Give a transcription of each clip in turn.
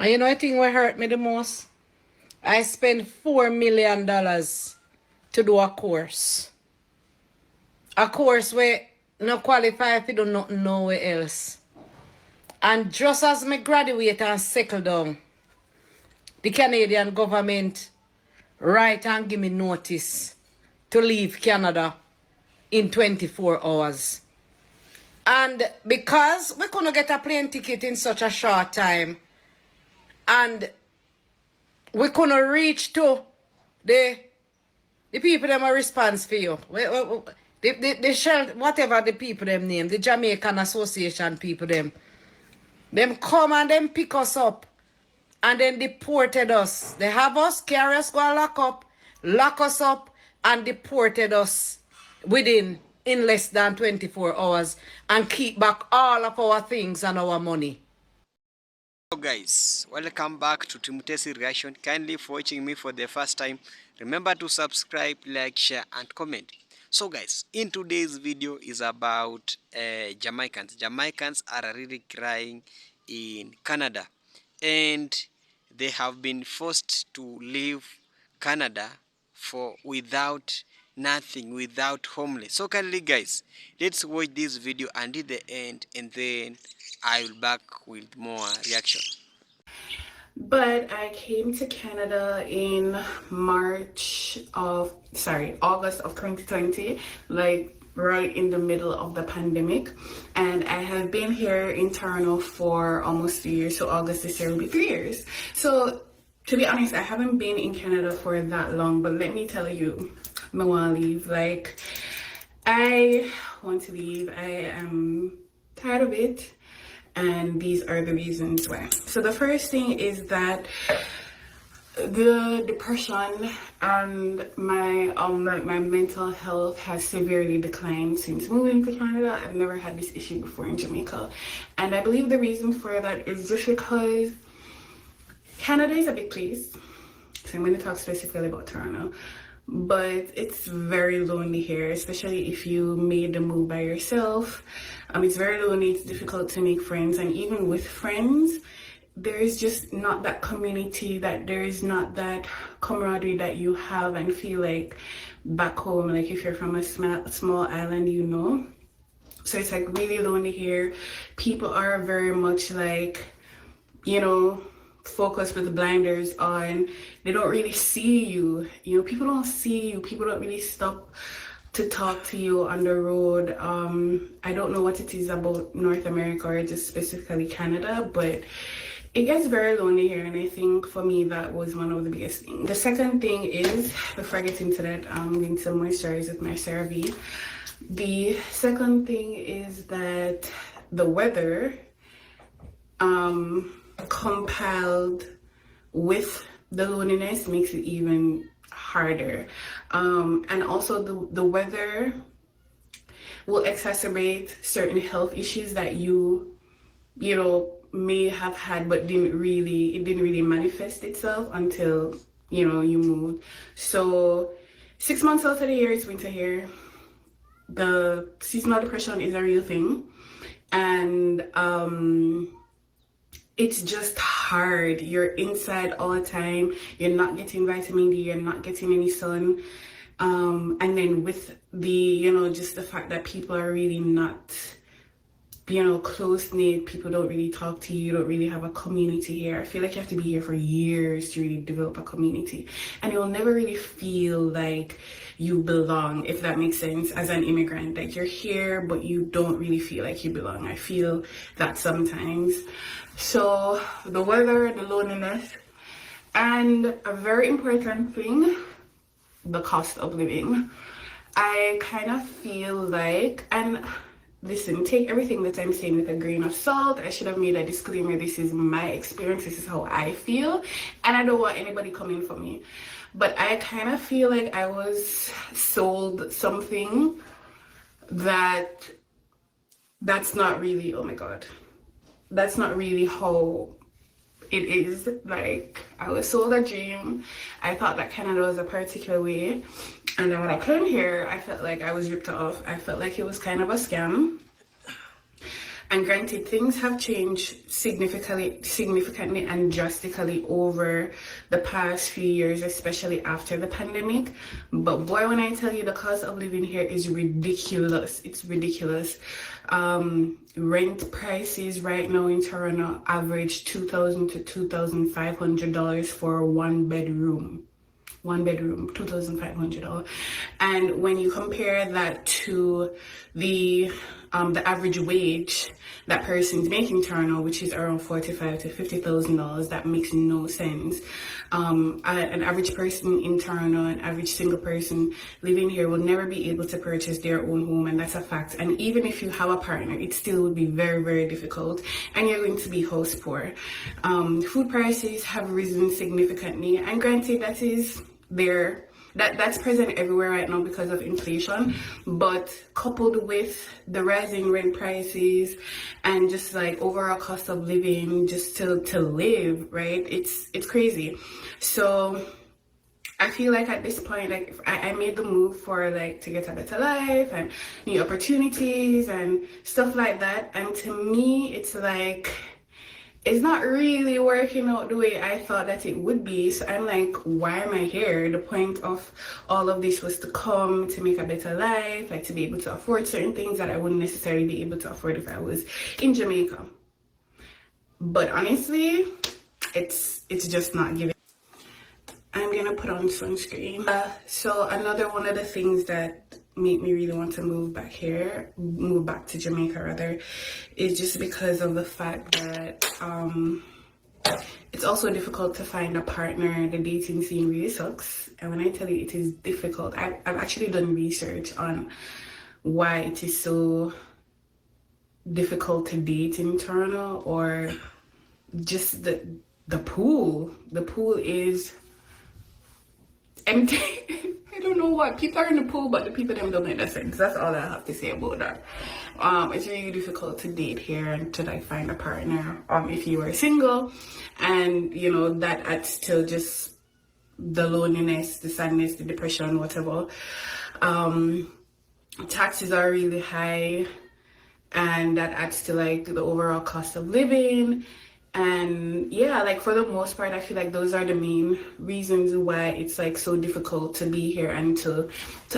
And you know, I think what hurt me the most? I spent $4 million to do a course. A course where no qualify if you do nothing nowhere else. And just as me graduate and settle down, the Canadian government write and give me notice to leave Canada in 24 hours. And because we couldn't get a plane ticket in such a short time, and we couldn't reach to the people them a response for you. The shelter, whatever the people them name, the Jamaican Association people them come and them pick us up and then deported us. They have us, carry us, go and lock us up and deported us in less than 24 hours and keep back all of our things and our money. Hello guys, welcome back to Timotesi Reaction. Kindly for watching me for the first time. Remember to subscribe, like, share and comment. So guys, in today's video is about Jamaicans. Jamaicans are really crying in Canada and they have been forced to leave Canada for without nothing, without homeless. So kindly guys, let's watch this video until the end and then I will back with more reaction. But I came to Canada in August of 2020, like right in the middle of the pandemic. And I have been here in Toronto for almost 2 years. So August this year will be 3 years. So to be honest, I haven't been in Canada for that long, but let me tell you, I want to leave. Like, I want to leave. I am tired of it. And these are the reasons why. So the first thing is that the depression and my mental health has severely declined since moving to Canada. I've never had this issue before in Jamaica, and I believe the reason for that is just because Canada is a big place. So I'm going to talk specifically about Toronto. But it's very lonely here, especially if you made the move by yourself. It's very lonely, it's difficult to make friends, and even with friends, there is just not that community, that there is not that camaraderie that you have and feel like back home, like if you're from a small island, you know. So it's like really lonely here. People are very much like, you know, focused with the blinders on. They don't really see you, you know. People don't see you. People don't really stop to talk to you on the road. I don't know what it is about North America or just specifically Canada, but it gets very lonely here, and I think for me that was one of the biggest things. The second thing is, before I get into that, I'm going to moisturize with my CeraVe. The second thing is that the weather compiled with the loneliness makes it even harder, and also the weather will exacerbate certain health issues that you know may have had, but it didn't really manifest itself until you moved. So 6 months out of the year it's winter here. The seasonal depression is a real thing, and it's just hard. You're inside all the time. You're not getting vitamin D. You're not getting any sun. And then with the, just the fact that people are really not, close-knit. People don't really talk to you. You don't really have a community here. I feel like you have to be here for years to really develop a community. And you'll never really feel like you belong, if that makes sense, as an immigrant. Like, you're here, but you don't really feel like you belong. I feel that sometimes. So the weather, the loneliness, and a very important thing, the cost of living. I kind of feel like, and listen, take everything that I'm saying with a grain of salt. I should have made a disclaimer. This is my experience. This is how I feel. And I don't want anybody coming for me. But I kind of feel like I was sold something that's not really, oh my God, that's not really how it is. Like, I was sold a dream. I thought that Canada was a particular way. And then when I came here, I felt like I was ripped off. I felt like it was kind of a scam. And granted, things have changed significantly and drastically over the past few years, especially after the pandemic. But boy, when I tell you, the cost of living here is ridiculous. It's ridiculous. Rent prices right now in Toronto average $2,000 to $2,500 for one bedroom, $2,500. And when you compare that to the average wage that person's making in Toronto, which is around $45,000 to $50,000, that makes no sense. An average person in Toronto, an average single person living here will never be able to purchase their own home, and that's a fact. And even if you have a partner, it still would be very, very difficult, and you're going to be house poor. Food prices have risen significantly, and granted, that is there. That's present everywhere right now because of inflation, but coupled with the rising rent prices and just like overall cost of living just to live, right? It's crazy. So I feel like at this point, like I made the move for like to get a better life and new opportunities and stuff like that. And to me, it's like it's not really working out the way I thought that it would be. So I'm like, why am I here? The point of all of this was to come to make a better life, like to be able to afford certain things that I wouldn't necessarily be able to afford if I was in Jamaica. But honestly, it's just not giving. I'm gonna put on sunscreen. So another one of the things that made me really want to move back to Jamaica rather, is just because of the fact that it's also difficult to find a partner. The dating scene really sucks, and when I tell you it is difficult, I've actually done research on why it is so difficult to date in Toronto, or just the pool is empty. I don't know what people are in the pool, but the people them don't make no sense. That's all I have to say about that. It's really difficult to date here and to like find a partner if you are single, and you know that adds to just the loneliness, the sadness, the depression, whatever. Taxes are really high, and that adds to like the overall cost of living. And yeah, like for the most part, I feel like those are the main reasons why it's like so difficult to be here and to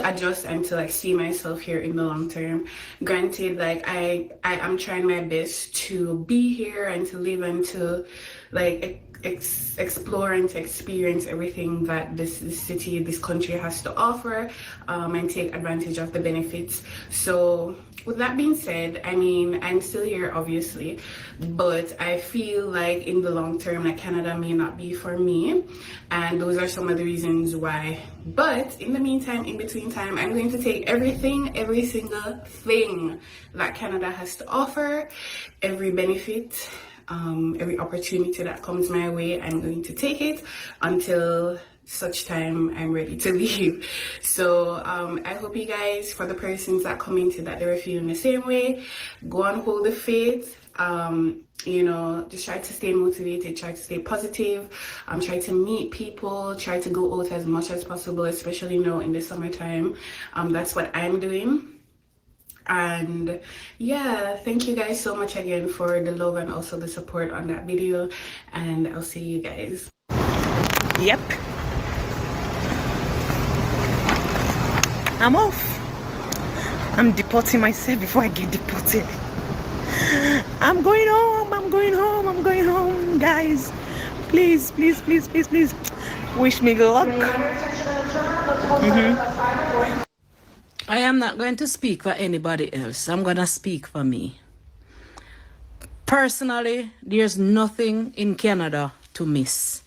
adjust and to like see myself here in the long term. Granted, like I am trying my best to be here and to live and to like explore and to experience everything that this city, this country has to offer, and take advantage of the benefits. So with that being said, I mean, I'm still here obviously, but I feel like in the long term, like Canada may not be for me, and those are some of the reasons why. But in the meantime, in between time, I'm going to take every single thing that Canada has to offer, every benefit, every opportunity that comes my way. I'm going to take it until such time I'm ready to leave. So I hope you guys, for the persons that commented that they were feeling the same way, go and hold the faith. You know, just try to stay motivated, try to stay positive, try to meet people, try to go out as much as possible, especially now in the summertime. That's what I'm doing. And yeah, thank you guys so much again for the love and also the support on that video, and I'll see you guys. Yep, I'm off. I'm deporting myself before I get deported. I'm going home, guys. Please wish me good luck. I am not going to speak for anybody else. I'm going to speak for me. Personally, there's nothing in Canada to miss.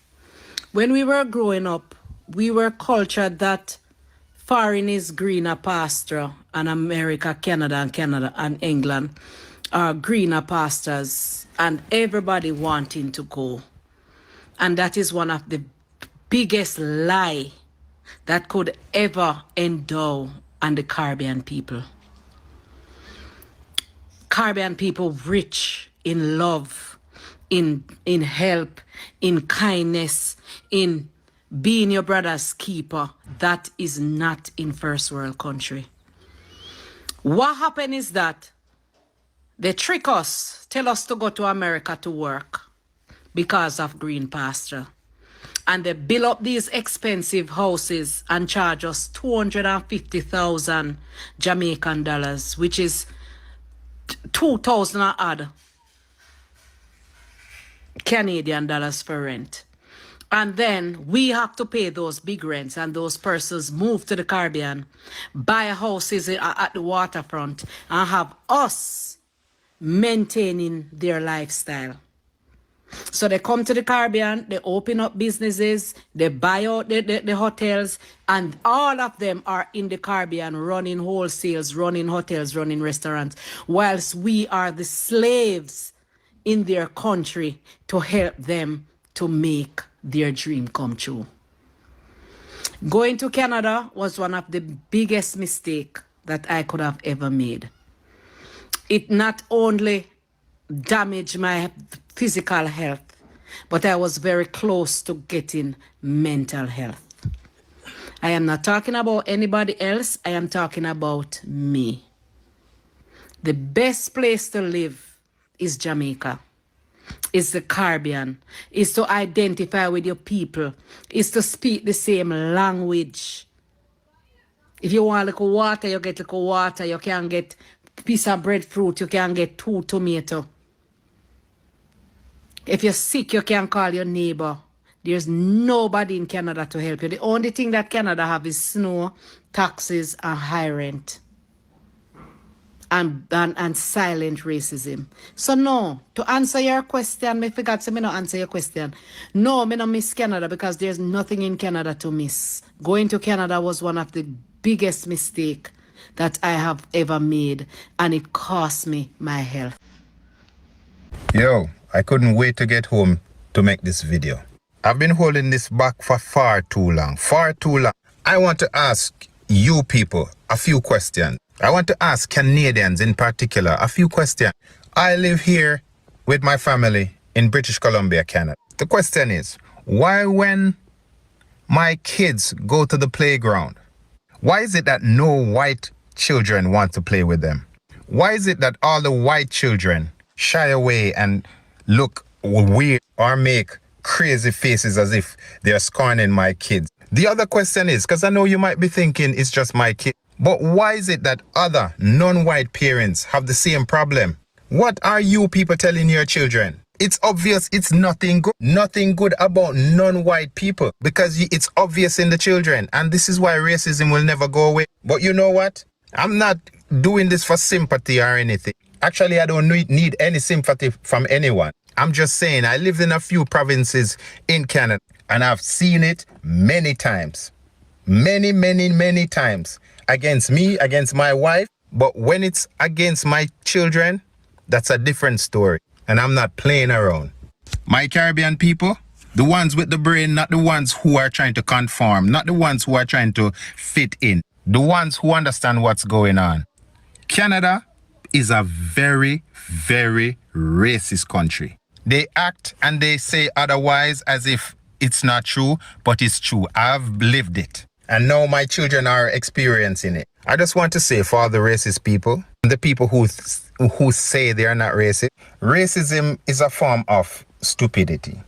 When we were growing up, we were cultured that foreign is greener pasture, and America, Canada and England are greener pastures, and everybody wanting to go. And that is one of the biggest lie that could ever endow on the Caribbean people. Caribbean people rich in love, in help, in kindness, in being your brother's keeper. That is not in first world country. What happened is that They trick us, tell us to go to America to work because of green pasture. And they build up these expensive houses and charge us 250,000 Jamaican dollars, which is 2,000 odd Canadian dollars for rent. And then we have to pay those big rents, and those persons move to the Caribbean, buy houses at the waterfront, and have us maintaining their lifestyle. So they come to the Caribbean, they open up businesses, they buy out the hotels, and all of them are in the Caribbean running wholesales, running hotels, running restaurants, whilst we are the slaves in their country to help them to make their dream come true. Going to Canada was one of the biggest mistakes that I could have ever made. It not only damaged my physical health, but I was very close to getting mental health. I am not talking about anybody else. I am talking about me. The best place to live is Jamaica. Is the Caribbean, is to identify with your people, is to speak the same language. If you want little water, you get little water. You can get piece of breadfruit, you can get 2 tomatoes. If you're sick, you can call your neighbor. There's nobody in Canada to help you. The only thing that Canada have is snow, taxes, and high rent. And silent racism. So no, to answer your question, I forgot to not answer your question. No, I don't miss Canada because there's nothing in Canada to miss. Going to Canada was one of the biggest mistakes that I have ever made, and it cost me my health. Yo, I couldn't wait to get home to make this video. I've been holding this back for far too long. I want to ask you people a few questions. I want to ask Canadians in particular a few questions. I live here with my family in British Columbia, Canada. The question is, why when my kids go to the playground, why is it that no white children want to play with them? Why is it that all the white children shy away and look weird or make crazy faces as if they're scorning my kids? The other question is, because I know you might be thinking it's just my kid, but why is it that other non-white parents have the same problem? What are you people telling your children? It's obvious it's nothing good about non-white people because it's obvious in the children, and this is why racism will never go away. But you know what? I'm not doing this for sympathy or anything. Actually, I don't need any sympathy from anyone. I'm just saying I lived in a few provinces in Canada and I've seen it many times. Many times. Against me, against my wife. But when it's against my children, that's a different story. And I'm not playing around. My Caribbean people, the ones with the brain, not the ones who are trying to conform, not the ones who are trying to fit in, the ones who understand what's going on. Canada is a very racist country. They act and they say otherwise as if it's not true, but it's true. I've lived it. And now my children are experiencing it. I just want to say for all the racist people, the people who say they are not racist, racism is a form of stupidity.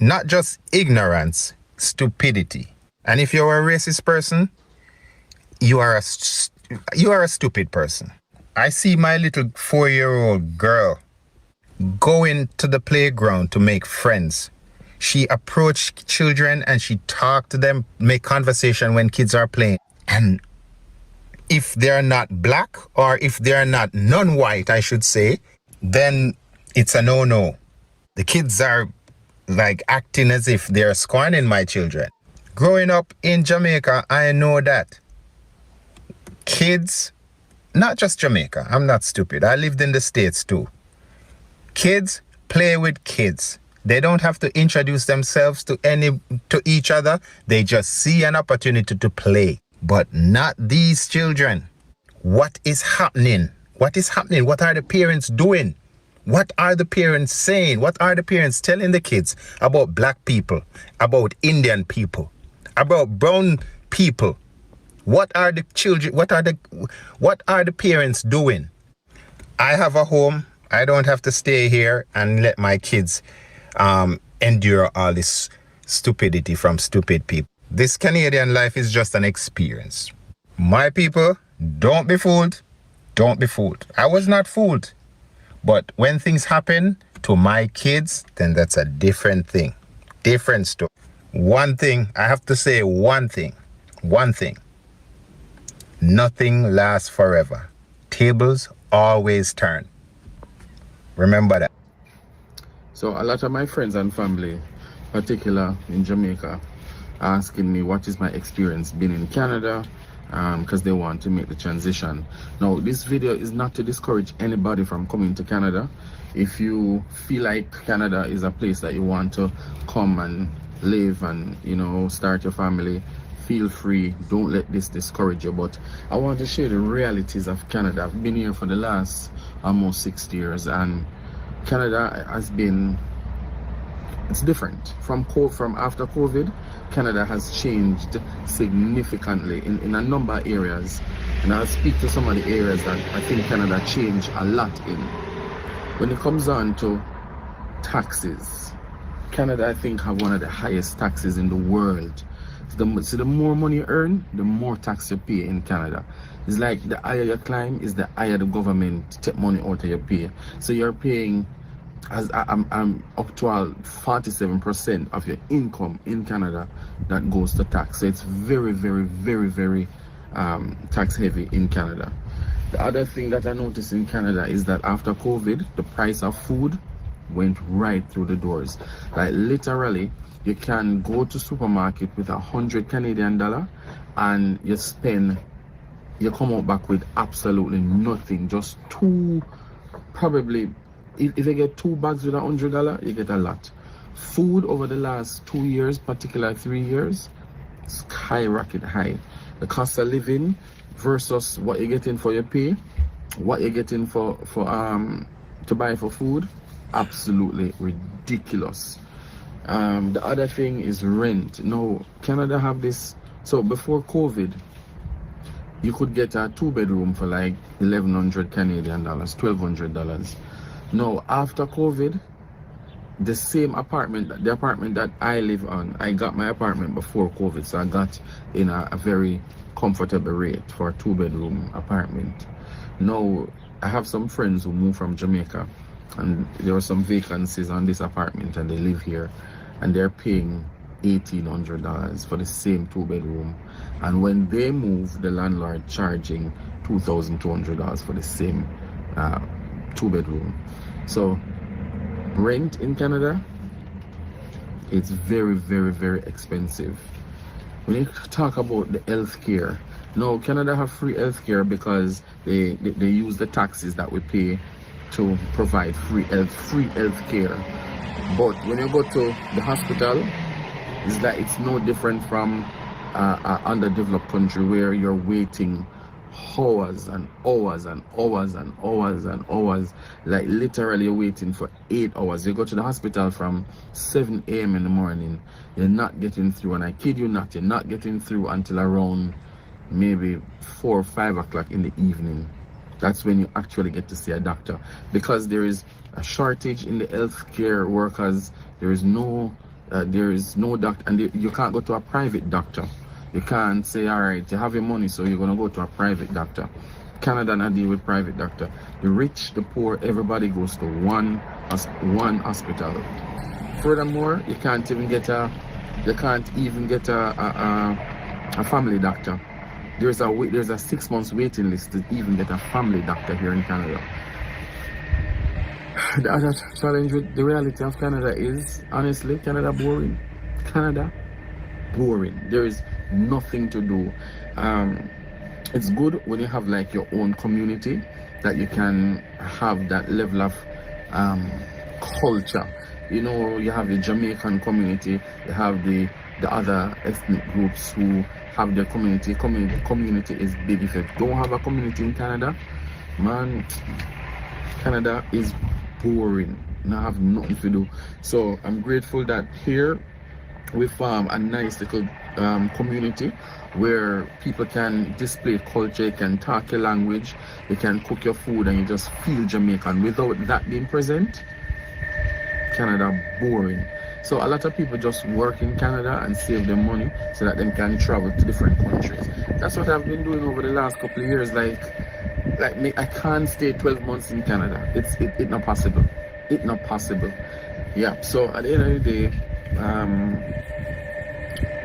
Not just ignorance, stupidity. And if you're a racist person, you are a stupid person. I see my little 4-year-old girl going to the playground to make friends. She approached children and she talked to them, make conversation when kids are playing. And if they're not black or if they're not non-white, I should say, then it's a no-no. The kids are like acting as if they're scorning my children. Growing up in Jamaica, I know that kids, not just Jamaica, I'm not stupid. I lived in the States too. Kids play with kids. They don't have to introduce themselves to each other. They just see an opportunity to play. But not these children. What is happening? What is happening? What are the parents doing? What are the parents saying? What are the parents telling the kids about black people, about Indian people, about brown people? What are the children, what are the parents doing? I have a home. I don't have to stay here and let my kids endure all this stupidity from stupid people. This Canadian life is just an experience. My people, don't be fooled. Don't be fooled. I was not fooled. But when things happen to my kids, then that's a different thing. Different story. One thing, I have to say one thing. One thing. Nothing lasts forever. Tables always turn. Remember that. So a lot of my friends and family, particular in Jamaica, asking me what is my experience being in Canada, because they want to make the transition. Now, this video is not to discourage anybody from coming to Canada. If you feel like Canada is a place that you want to come and live and, you know, start your family, feel free. Don't let this discourage you. But I want to share the realities of Canada. I've been here for the last almost 6 years, and Canada has been, it's different from after COVID. Canada has changed significantly in a number of areas, and I'll speak to some of the areas that I think Canada changed a lot in. When it comes on to taxes, Canada, I think, have one of the highest taxes in the world. So the more money you earn, the more tax you pay in Canada. It's like the higher you climb, is the higher the government take money out of your pay. So you're paying, as I'm up to 47% of your income in Canada that goes to tax. So it's very, very, very, very tax heavy in Canada. The other thing that I noticed in Canada is that after COVID, the price of food went right through the doors. Like literally, you can go to supermarket with 100 Canadian dollar and you come out back with absolutely nothing. Just two, probably, if you get 2 bags with $100, you get a lot. Food over the last 2 years, particularly 3 years, skyrocket high. The cost of living versus what you're getting for your pay, what you're getting for to buy for food, absolutely ridiculous. The other thing is rent. Now, Canada have this. So before COVID, you could get a 2-bedroom for like 1,100 Canadian dollars, $1,200. Now, after COVID, the same apartment, the apartment that I live on, I got my apartment before COVID, so I got in a very comfortable rate for a 2-bedroom apartment. Now, I have some friends who moved from Jamaica, and there are some vacancies on this apartment, and they live here, and they're paying $1,800 for the same 2-bedroom. And when they move, the landlord charging $2,200 for the same 2-bedroom. So rent in Canada, it's very, very, very expensive. When you talk about the healthcare, no, Canada have free healthcare because they use the taxes that we pay to provide free healthcare. But when you go to the hospital, it's like it's no different from an underdeveloped country where you're waiting hours and hours and hours and hours and hours. Like literally you're waiting for 8 hours. You go to the hospital from 7 a.m. in the morning, you're not getting through, and I kid you not, you're not getting through until around maybe 4 or 5 o'clock in the evening. That's when you actually get to see a doctor, because there is a shortage in the healthcare workers. There is no doctor, and you can't go to a private doctor. You can't say, all right, you have your money, so you're gonna go to a private doctor. Canada not deal with private doctor. The rich, the poor, everybody goes to one hospital. Furthermore, you can't even get a family doctor. There's a 6 months waiting list to even get a family doctor here in Canada. The other challenge with the reality of Canada is, honestly, Canada boring. Canada boring. There is nothing to do. It's good when you have like your own community, that you can have that level of culture. You know, you have the Jamaican community, you have the other ethnic groups who have their community. Community is big. If you don't have a community in Canada, man, Canada is boring. I have nothing to do. So I'm grateful that here we form a nice little community where people can display culture, can talk your language, you can cook your food, and you just feel Jamaican. Without that being present, Canada boring. So a lot of people just work in Canada and save their money so that they can travel to different countries. That's what I've been doing over the last couple of years. Like me, I can't stay 12 months in Canada. It's not possible. It's not possible. Yeah. So at the end of the day,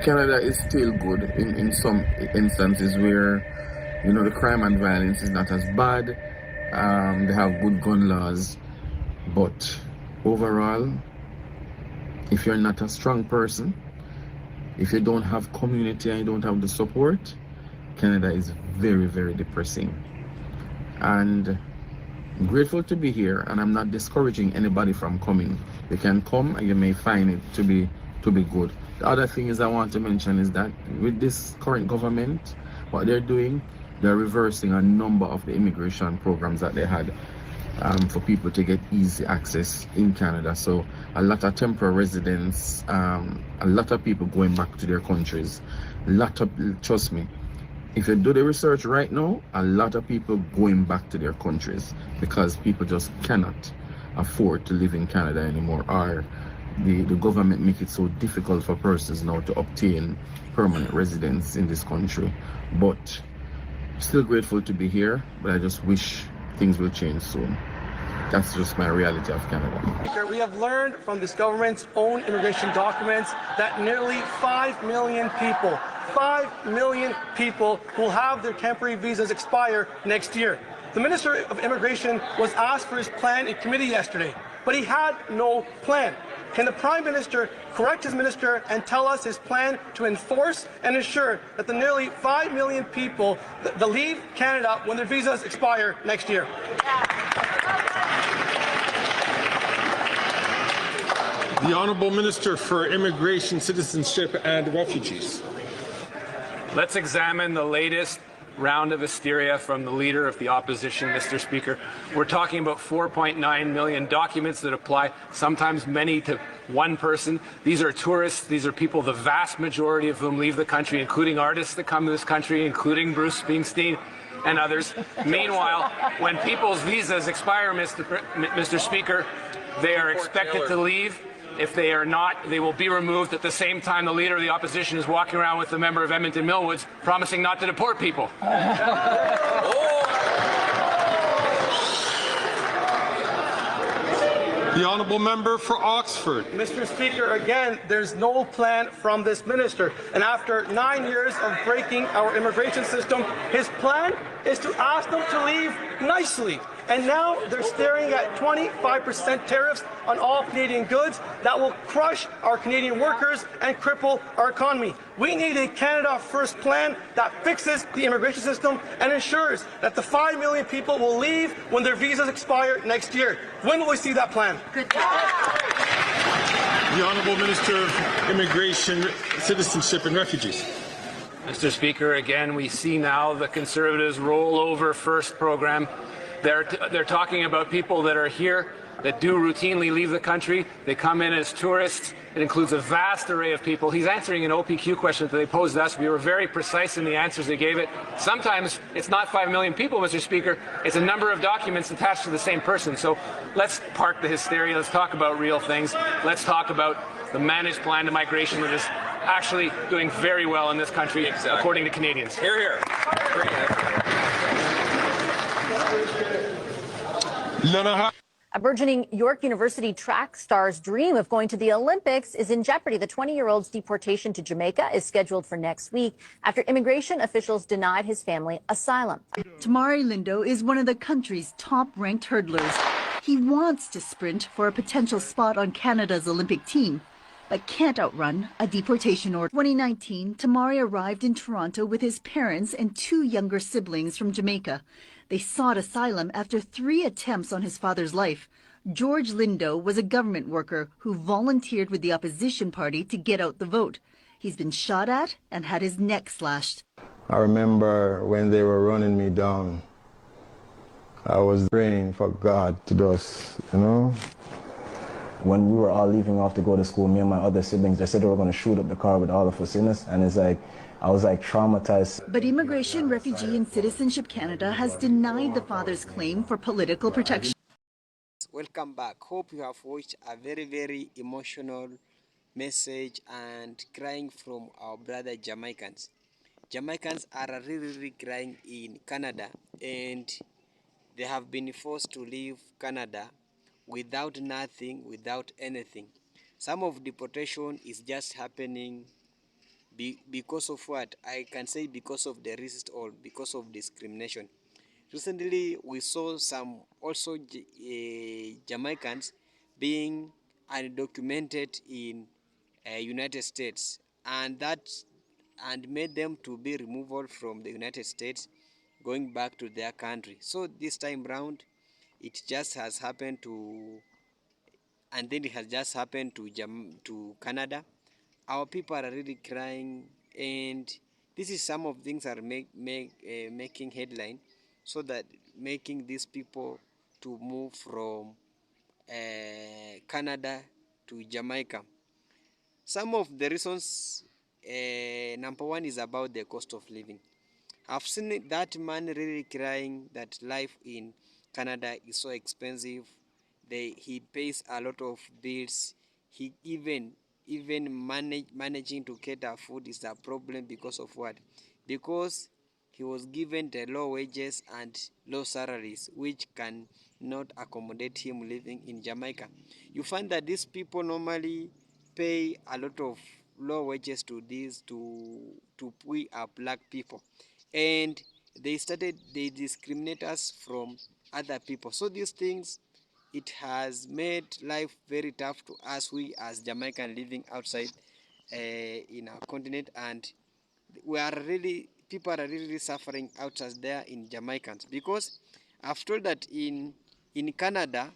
Canada is still good in some instances where, you know, the crime and violence is not as bad. They have good gun laws, but overall, if you're not a strong person, if you don't have community and you don't have the support, Canada is very, very depressing. And I'm grateful to be here, and I'm not discouraging anybody from coming. You can come and you may find it to be good. The other thing is I want to mention is that with this current government, what they're doing, they're reversing a number of the immigration programs that they had for people to get easy access in Canada. So a lot of temporary residents, a lot of people going back to their countries. Trust me, if you do the research right now, a lot of people going back to their countries because people just cannot afford to live in Canada anymore, or the government make it so difficult for persons now to obtain permanent residence in this country. But still grateful to be here, but I just wish things will change soon. That's just my reality of Canada. We have learned from this government's own immigration documents that nearly 5 million people, 5 million people will have their temporary visas expire next year. The Minister of Immigration was asked for his plan in committee yesterday, but he had no plan. Can the Prime Minister correct his minister and tell us his plan to enforce and ensure that the nearly 5 million people that leave Canada when their visas expire next year? The Honourable Minister for Immigration, Citizenship and Refugees. Let's examine the latest round of hysteria from the Leader of the Opposition, Mr. Speaker. We're talking about 4.9 million documents that apply, sometimes many to one person. These are tourists. These are people, the vast majority of whom leave the country, including artists that come to this country, including Bruce Springsteen and others. Meanwhile, when people's visas expire, Mr. Speaker, they are expected to leave. If they are not, they will be removed. At the same time, the Leader of the Opposition is walking around with the member of Edmonton Millwoods promising not to deport people. The Honourable Member for Oxford. Mr. Speaker, again, there's no plan from this minister. And after 9 years of breaking our immigration system, his plan is to ask them to leave nicely. And now they're staring at 25% tariffs on all Canadian goods that will crush our Canadian workers and cripple our economy. We need a Canada First plan that fixes the immigration system and ensures that the 5 million people will leave when their visas expire next year. When will we see that plan? The Honourable Minister of Immigration, Citizenship and Refugees. Mr. Speaker, again, we see now the Conservatives rollover first program. They're talking about people that are here that do routinely leave the country. They come in as tourists. It includes a vast array of people. He's answering an OPQ question that they posed us. We were very precise in the answers they gave it. Sometimes it's not 5 million people, Mr. Speaker. It's a number of documents attached to the same person. So let's park the hysteria. Let's talk about real things. Let's talk about the managed plan to migration that is actually doing very well in this country, according to Canadians. Hear, hear. A burgeoning York University track star's dream of going to the Olympics is in jeopardy. The 20-year-old's deportation to Jamaica is scheduled for next week after immigration officials denied his family asylum. Tamari Lindo is one of the country's top-ranked hurdlers. He wants to sprint for a potential spot on Canada's Olympic team, but can't outrun a deportation order. 2019, Tamari arrived in Toronto with his parents and 2 younger siblings from Jamaica. They sought asylum after 3 attempts on his father's life. George Lindo was a government worker who volunteered with the opposition party to get out the vote. He's been shot at and had his neck slashed. I remember when they were running me down, I was praying for God to just, When we were all leaving off to go to school, me and my other siblings, they said they were going to shoot up the car with all of us in us, and it's like I was like traumatized. But Immigration, Refugee and Citizenship Canada has denied the father's claim for political protection. Welcome back. Hope you have watched a very emotional message and crying from our brother Jamaicans. Jamaicans are really crying in Canada, and they have been forced to leave Canada without nothing, without anything. Some of deportation is just happening because of what? I can say because of the racist or because of discrimination. Recently, we saw some also Jamaicans being undocumented in United States, and that and made them to be removed from the United States, going back to their country. So this time round, it just has happened to, and then it has just happened to Canada. Our people are really crying, and this is some of things are making headline, so that making these people to move from Canada to Jamaica. Some of the reasons, number one is about the cost of living. I've seen that man really crying that life in Canada is so expensive. He pays a lot of bills. He even managing to get our food is a problem because of what? Because he was given the low wages and low salaries, which can not accommodate him living in Jamaica. You find that these people normally pay a lot of low wages to we are black people, and they discriminate us from other people. So these things, it has made life very tough to us, we as Jamaican living outside in our continent, and people are really suffering outside there in Jamaicans, because I've told that in Canada,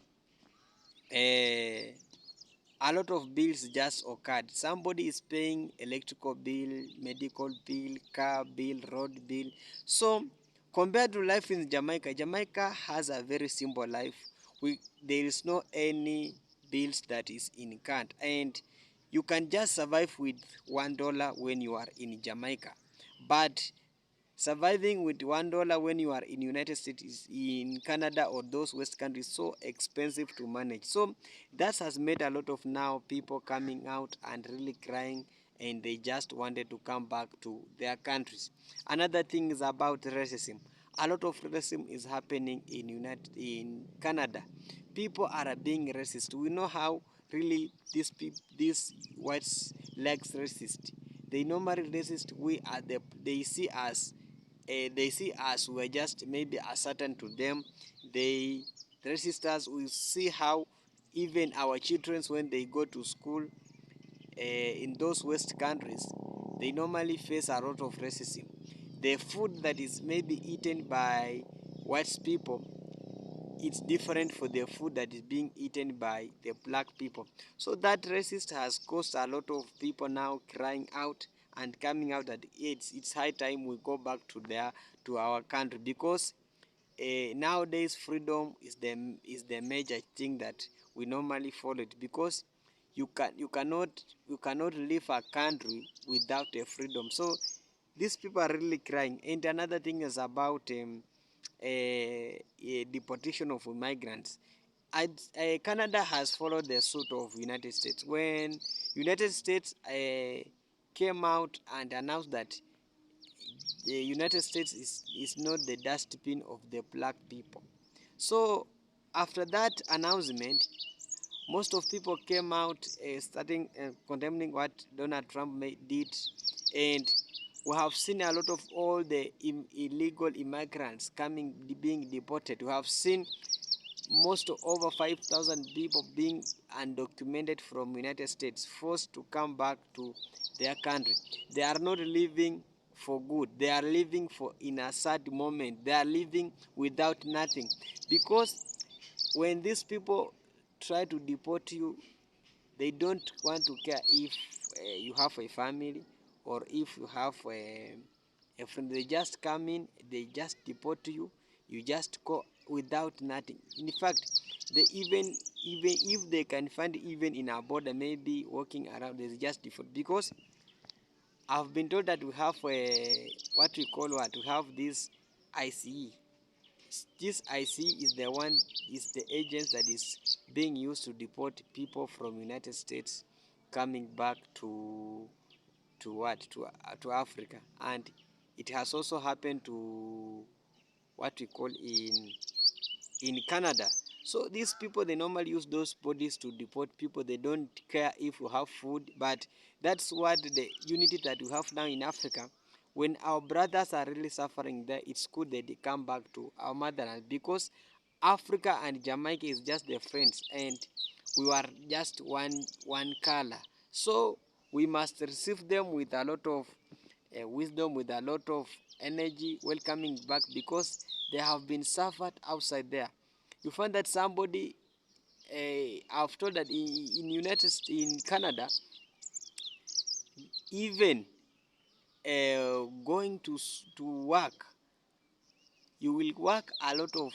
a lot of bills just occurred. Somebody is paying electrical bill, medical bill, car bill, road bill. So compared to life in Jamaica, Jamaica has a very simple life. There is no any bills that is incurred, and you can just survive with $1 when you are in Jamaica. But surviving with $1 when you are in United States, in Canada, or those West countries, so expensive to manage. So that has made a lot of now people coming out and really crying, and they just wanted to come back to their countries. Another thing is about racism. A lot of racism is happening in Canada. People are being racist. We know how really these whites likes racist. They normally racist. They see us, we're just maybe a certain to them. They resist us. We see how even our children, when they go to school in those West countries, they normally face a lot of racism. The food that is maybe eaten by white people, it's different for the food that is being eaten by the black people. So that racist has caused a lot of people now crying out and coming out that it's high time we go back to our country, because nowadays freedom is the major thing that we normally follow it, because you cannot leave a country without a freedom. So these people are really crying. And another thing is about deportation of migrants. Canada has followed the suit of United States. When United States came out and announced that the United States is not the dustbin of the black people. So after that announcement, most of people came out starting condemning what Donald Trump did, and we have seen a lot of all the illegal immigrants being deported. We have seen most over 5,000 people being undocumented from United States, forced to come back to their country. They are not living for good. They are living for in a sad moment. They are living without nothing, because when these people try to deport you, they don't want to care if you have a family or if you have a friend. They just come in, they just deport you, you just go without nothing. In fact, They even if they can find even in our border, maybe walking around, there's just default. Because I've been told that we have what we call what we have this ICE. This ICE is the one, is the agent that is being used to deport people from United States coming back to what to Africa. And it has also happened to what we call in Canada. So these people, they normally use those bodies to deport people. They don't care if you have food. But that's what the unity that we have now in Africa. When our brothers are really suffering there, it's good that they come back to our motherland, because Africa and Jamaica is just their friends, and we are just one color. So we must receive them with a lot of wisdom, with a lot of energy, welcoming back, because they have been suffered outside there. You find that somebody, I've told that in Canada, even going to work, you will work a lot of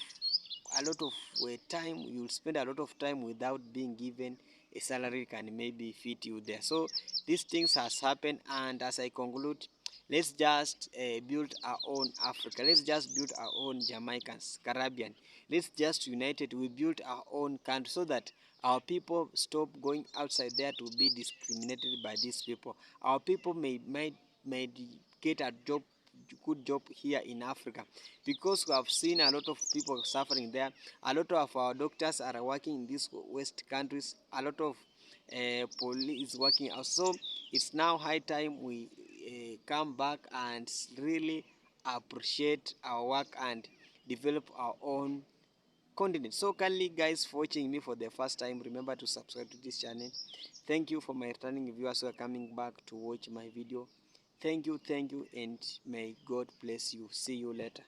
time. You will spend a lot of time without being given a salary can maybe fit you there. So these things has happened, and as I conclude, let's just build our own Africa. Let's just build our own Jamaicans, Caribbean. Let's just unite it. We build our own country so that our people stop going outside there to be discriminated by these people. Our people may get a good job here in Africa, because we have seen a lot of people suffering there. A lot of our doctors are working in these West countries. A lot of police is working out. So it's now high time we come back and really appreciate our work and develop our own continent. So kindly guys, for watching me for the first time, remember to subscribe to this channel. Thank you for my returning viewers who are coming back to watch my video. Thank you, and may God bless you. See you later.